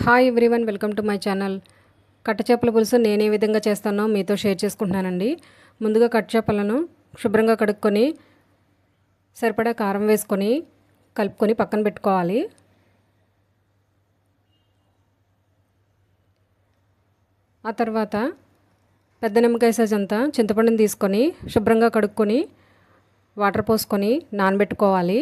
Hi everyone, welcome to my channel. కట్ట చేపల పులుసు నేను ఏ విధంగా చేస్తానో మీతో షేర్ చేసుకుంటున్నానండి. ముందుగా కట్ట చేపలను శుభ్రంగా కడుక్కొని సరిపడా కారం వేసుకొని కలుపుకొని పక్కన పెట్టుకోవాలి. ఆ తర్వాత పెద్ద నిమ్మకాయ సైజ్ అంతా చింతపండుని తీసుకొని శుభ్రంగా కడుక్కొని వాటర్ పోసుకొని నానబెట్టుకోవాలి.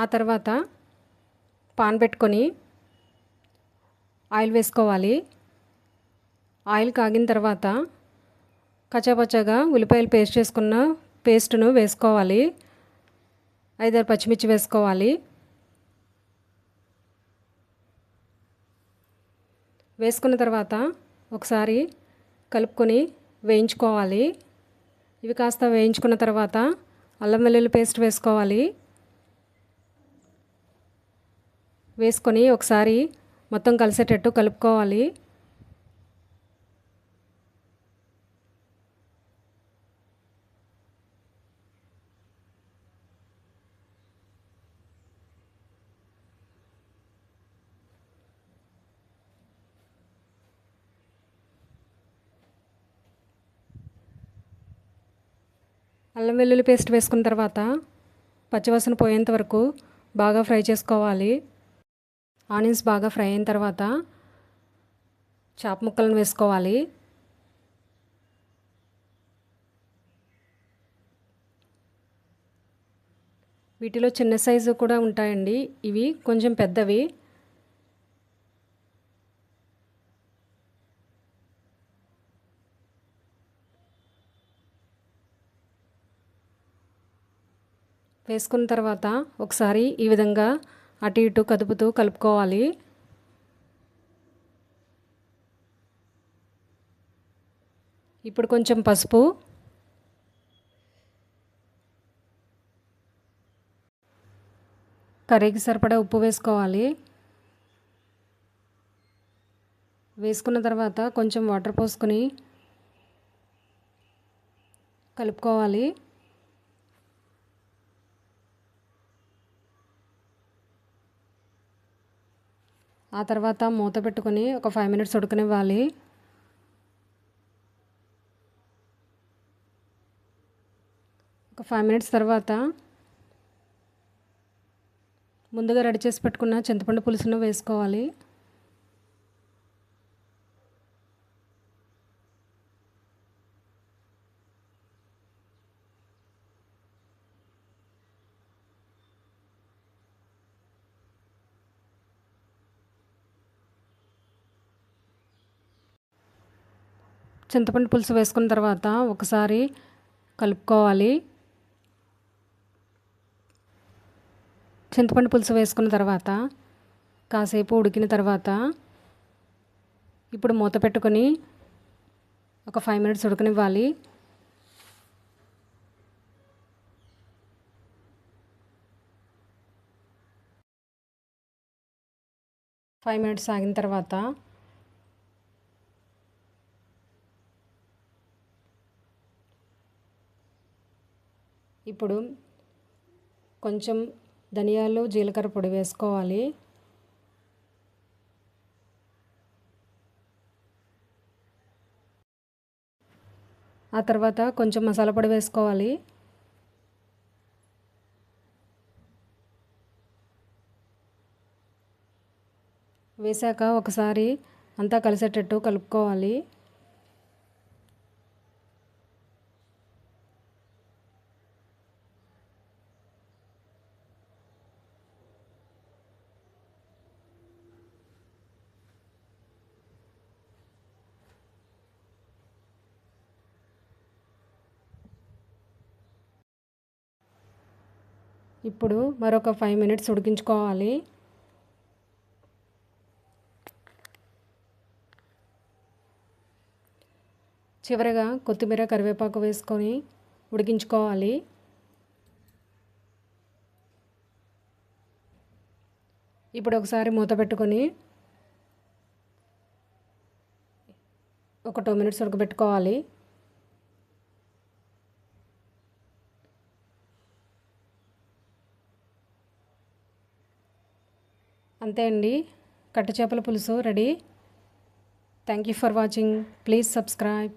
ఆ తర్వాత పాన్ పెట్టుకొని ఆయిల్ వేసుకోవాలి. ఆయిల్ కాగిన తర్వాత కచ్చాపచ్చాగా ఉల్లిపాయలు పేస్ట్ను వేసుకోవాలి. 5-6 పచ్చిమిర్చి వేసుకోవాలి. వేసుకున్న తర్వాత ఒకసారి కలుపుకొని వేయించుకోవాలి. ఇవి కాస్త వేయించుకున్న తర్వాత అల్లం వెల్లుల్లి పేస్ట్ వేసుకోవాలి. వేసుకొని ఒకసారి మొత్తం కలిసేటట్టు కలుపుకోవాలి. అల్లం వెల్లుల్లి పేస్ట్ వేసుకున్న తర్వాత పచ్చివాసన పోయేంత వరకు బాగా ఫ్రై చేసుకోవాలి. ఆనియన్స్ బాగా ఫ్రై అయిన తర్వాత చేప ముక్కలను వేసుకోవాలి. వీటిలో చిన్న సైజు కూడా ఉంటాయండి, ఇవి కొంచెం పెద్దవి. వేసుకున్న తర్వాత ఒకసారి ఈ విధంగా అటు ఇటు కదుపుతూ కలుపుకోవాలి. ఇప్పుడు కొంచెం పసుపు, కర్రీకి సరిపడా ఉప్పు వేసుకోవాలి. వేసుకున్న తర్వాత కొంచెం వాటర్ పోసుకొని కలుపుకోవాలి. ఆ తర్వాత మూత పెట్టుకొని ఒక 5 మినిట్స్ ఉడకనివ్వాలి. ఒక 5 మినిట్స్ తర్వాత ముందుగా రెడీ చేసి పెట్టుకున్న చింతపండు పులుసును వేసుకోవాలి. చింతపండు పులుసు వేసుకున్న తర్వాత ఒకసారి కలుపుకోవాలి. చింతపండు పులుసు వేసుకున్న తర్వాత కాసేపు ఉడికిన తర్వాత ఇప్పుడు మూత పెట్టుకొని ఒక 5 మినిట్స్ ఉడకనివ్వాలి. ఫైవ్ మినిట్స్ ఆగిన తర్వాత ఇప్పుడు కొంచెం ధనియాలు జీలకర్ర పొడి వేసుకోవాలి. ఆ తర్వాత కొంచెం మసాలా పొడి వేసుకోవాలి. వేసాక ఒకసారి అంతా కలిసేటట్టు కలుపుకోవాలి. ఇప్పుడు మరొక 5 మినిట్స్ ఉడికించుకోవాలి. చివరగా కొత్తిమీర కరివేపాకు వేసుకొని ఉడికించుకోవాలి. ఇప్పుడు ఒకసారి మూత పెట్టుకొని ఒక 2 మినిట్స్ ఉడకబెట్టుకోవాలి. అంతే అండి, కట్ట చేపల పులుసు ready. Thank you for watching. Please subscribe.